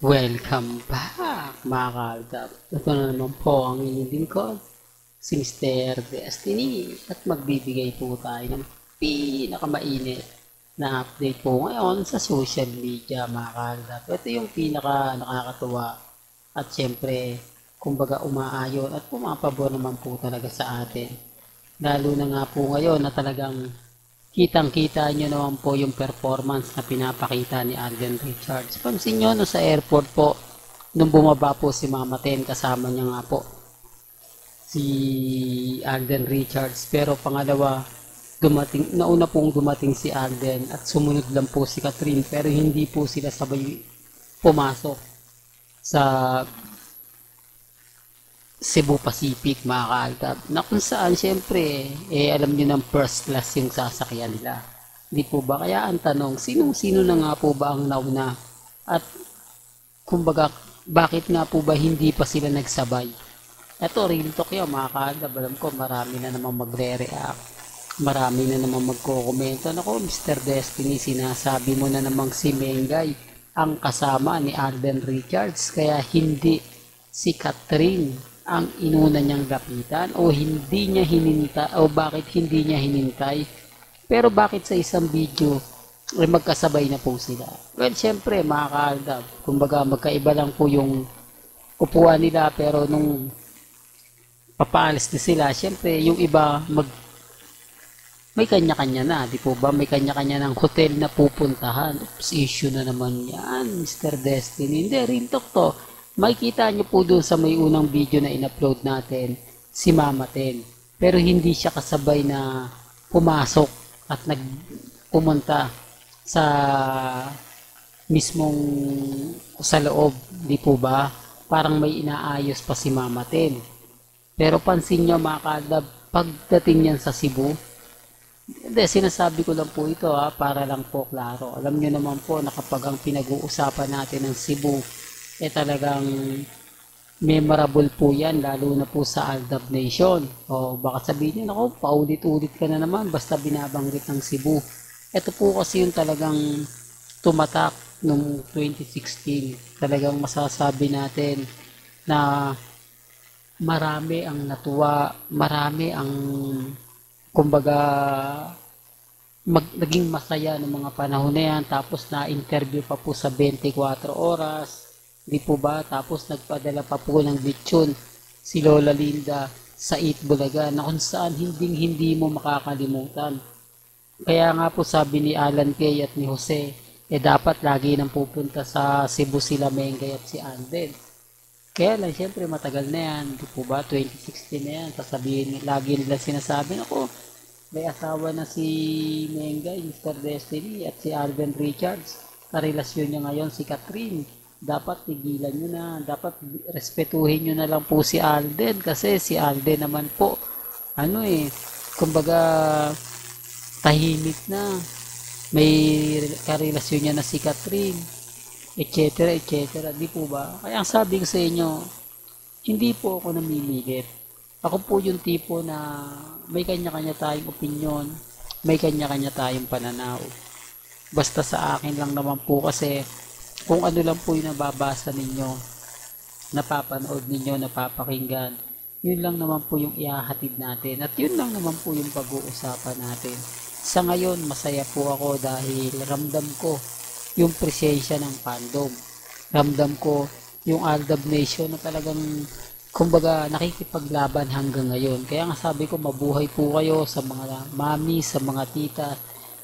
Welcome back mga kaaldab. Ito na naman po ang inyong lingkod, si Mr. Destiny. At magbibigay po tayo ng pinakamainit na update po ngayon sa social media mga kaaldab. Ito yung pinaka nakakatuwa at syempre kumbaga umaayon at pumapabor naman po talaga sa atin. Lalo na nga po ngayon na talagang kitang-kita nyo naman po yung performance na pinapakita ni Alden Richards. Pansin nyo no, sa airport po, nung bumaba po si Mama Ten, kasama niya nga po si Alden Richards. Pero pangalawa, nauna pong dumating si Alden at sumunod lang po si Catherine. Pero hindi po sila sabay pumasok sa Cebu Pacific mga kaaldab, na kung saan syempre alam nyo ng first class yung sasakyan nila, di po ba? Kaya ang tanong, sino na nga po ba ang nauna at kumbaga bakit nga po ba hindi pa sila nagsabay? Eto, real talk yun mga kaaldab. Alam ko marami na naman magre-react, marami na naman magko-komento. Nako Mr. Destiny, sinasabi mo na namang si Mengay ang kasama ni Alden Richards, kaya hindi si Catherine ang inuna niyang lapitan o hindi niya hininta o bakit hindi niya hinintay. Pero bakit sa isang video ay magkasabay na po sila? Well, syempre mga kaaldab, kumbaga magkaiba lang po yung upuan nila, pero nung papaalis na sila, syempre yung iba may kanya-kanya na, di po ba? May kanya-kanya ng hotel na pupuntahan. Oops, issue na naman yan, Mr. Destiny. Hindi, real talk to. Makikita nyo po doon sa may unang video na in-upload natin, si Mama Ten. Pero hindi siya kasabay na pumasok at pumunta sa mismong sa loob, di po ba? Parang may inaayos pa si Mama Ten. Pero pansin nyo mga kaaldab, pagdating niyan sa Cebu, hindi, sinasabi ko lang po ito para lang po klaro. Alam nyo naman po na kapag ang pinag-uusapan natin ng Cebu, talagang memorable po yan, lalo na po sa Aldab Nation. O baka sabihin nyo, ako, paulit-ulit ka na naman, basta binabanggit ng Cebu. Ito po kasi yung talagang tumatak noong 2016. Talagang masasabi natin na marami ang natuwa, marami ang kumbaga naging masaya ng mga panahon na yan. Tapos na-interview pa po sa 24 oras, di po ba? Tapos nagpadala pa po ng lechon si Lola Linda sa Eat Bulaga, na kung saan hindi mo makakalimutan. Kaya nga po sabi ni Alan Kay at ni Jose, dapat lagi nang pupunta sa Cebu sila Mengay at si Alden. Kaya lang, syempre matagal na yan, di po ba? 2016 na yan. Sasabihin, lagi nila sinasabi, ako, may asawa na si Mengay, Mr. Destiny, at si Alden Richards. Karelasyon niya ngayon si Catherine. Dapat tigilan nyo na, dapat respetuhin nyo na lang po si Alden, kasi si Alden naman po, kumbaga, tahimik na. May karelasyon niya na si Catherine, etc. etc. Di po ba? Kaya ang sabi ko sa inyo, hindi po ako namimilit. Ako po yung tipo na may kanya-kanya tayong opinyon, may kanya-kanya tayong pananaw. Basta sa akin lang naman po, kasi kung ano lang po yung nababasa ninyo, napapanood ninyo, napapakinggan, yun lang naman po yung ihahatid natin. At yun lang naman po yung pag-uusapan natin. Sa ngayon, masaya po ako dahil ramdam ko yung presensya ng fandom. Ramdam ko yung Aldab Nation na talagang kumbaga nakikipaglaban hanggang ngayon. Kaya nga sabi ko, mabuhay po kayo sa mga mami, sa mga tita,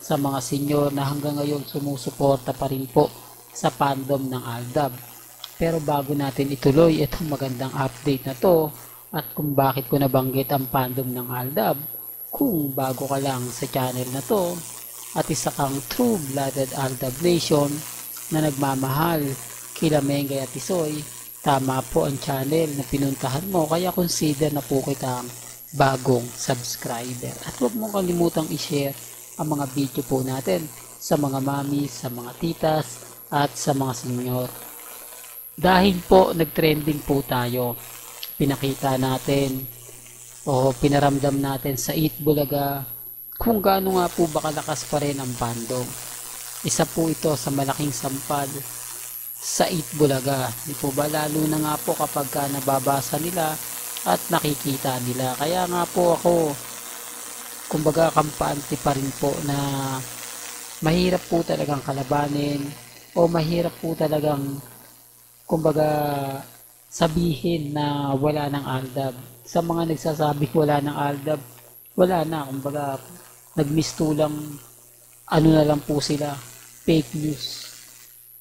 sa mga senyor na hanggang ngayon sumusuporta pa rin po sa fandom ng Aldab. Pero bago natin ituloy itong magandang update na to, at kung bakit ko nabanggit ang fandom ng Aldab, kung bago ka lang sa channel na to, at isa kang true-blooded Aldab Nation na nagmamahal kila Mengay at Isoy, tama po ang channel na pinuntahan mo, kaya consider na po kitang bagong subscriber. At huwag mong kalimutang i-share ang mga video po natin sa mga mami, sa mga titas, at sa mga senyor. Dahil po nag-trending po tayo, pinakita natin o pinaramdam natin sa Eat Bulaga kung gaano nga po ba kalakas pa rin ang fandom. Isa po ito sa malaking sampal sa Itbulaga. Di po ba? Lalo na nga po kapag nababasa nila at nakikita nila. Kaya nga po ako, kumbaga kampante pa rin po na mahirap po talagang kalabanin o mahirap po talagang kumbaga sabihin na wala ng ALDAB. Sa mga nagsasabing wala ng ALDAB, wala na. Kumbaga nagmistulang ano na lang po sila, fake news.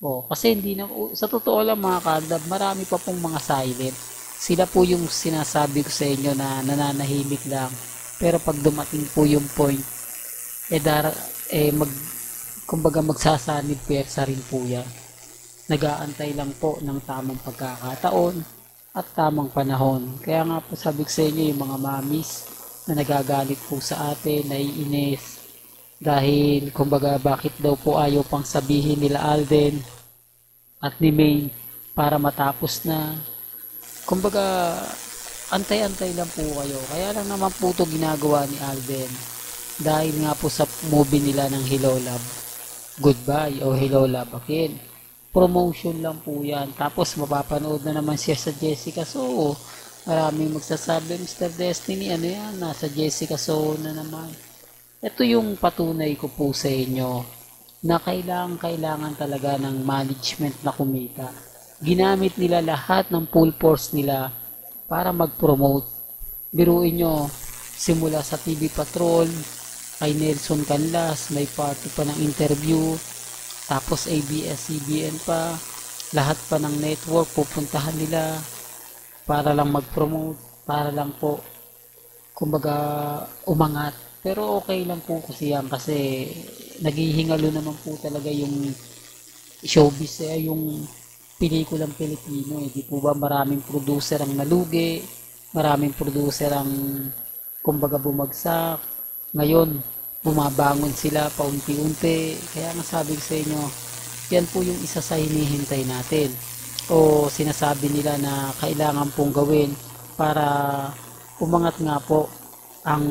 Kasi hindi na, sa totoo lang mga kaaldab, marami pa pong mga silent. Sila po yung sinasabi ko sa inyo na nananahimik lang. Pero pag dumating po yung point, kumbaga magsasanib pwersa rin po yan. Nag-aantay lang po ng tamang pagkakataon at tamang panahon. Kaya nga po sabi ko sa inyo, yung mga mamis na nagagalit po sa atin, naiinis, dahil kumbaga bakit daw po ayaw pang sabihin nila Alden at ni Maine para matapos na. Kumbaga antay-antay lang po kayo. Kaya lang naman po ito ginagawa ni Alden. Dahil nga po sa movie nila ng Hello Love Goodbye o Hello Love Again. Promotion lang po yan. Tapos mapapanood na naman siya sa Jessica So. Maraming magsasabi, Mr. Destiny, ano yan? Nasa Jessica So na naman. Ito yung patunay ko po sa inyo na kailangan talaga ng management na kumita. Ginamit nila lahat ng full force nila para mag-promote. Biruin nyo, simula sa TV Patrol, kay Nelson Canlas, may party pa ng interview, tapos ABS-CBN pa, lahat pa ng network pupuntahan nila para lang mag-promote, para lang po, kumbaga, umangat. Pero okay lang po kasi yan kasi naghihingalo naman po talaga yung showbiz, yung pelikulang Pilipino. Di po ba maraming producer ang nalugi, maraming producer ang kumbaga bumagsak. Ngayon, bumabangon sila paunti-unti. Kaya nga sabi ko sa inyo, yan po yung isa sa hinihintay natin. O sinasabi nila na kailangan pong gawin para umangat nga po ang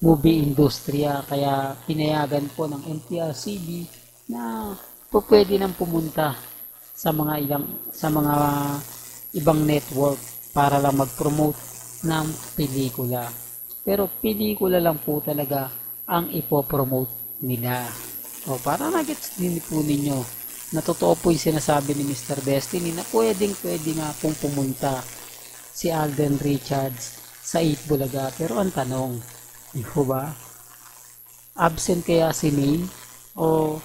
movie industriya. Kaya pinayagan po ng MTRCB na po pwede nang pumunta sa mga ibang network para lang mag-promote ng pelikula. Pero pelikula lang po talaga ang ipopromote nila. Para nagets din po ninyo na totoo po yung sinasabi ni Mr. Destiny na pwede nga pong pumunta si Alden Richards sa Itbulaga. Pero ang tanong, di po ba? Absent kaya si May? O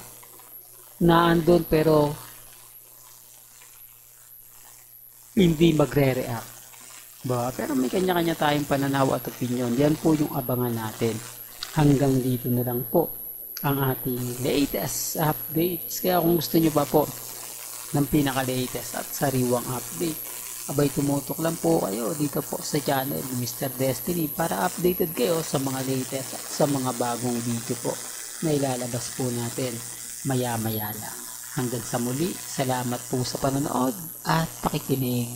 naandun pero hindi magre-react? Pero may kanya-kanya tayong pananaw at opinion. Yan po yung abangan natin. Hanggang dito na lang po ang ating latest updates. Kaya kung gusto nyo pa po ng pinaka-latest at sariwang update, abay tumutok lang po kayo dito po sa channel ni Mr. Destiny para updated kayo sa mga latest at sa mga bagong video po na ilalabas po natin maya-maya lang. Hanggang sa muli, salamat po sa panonood at pakikinig.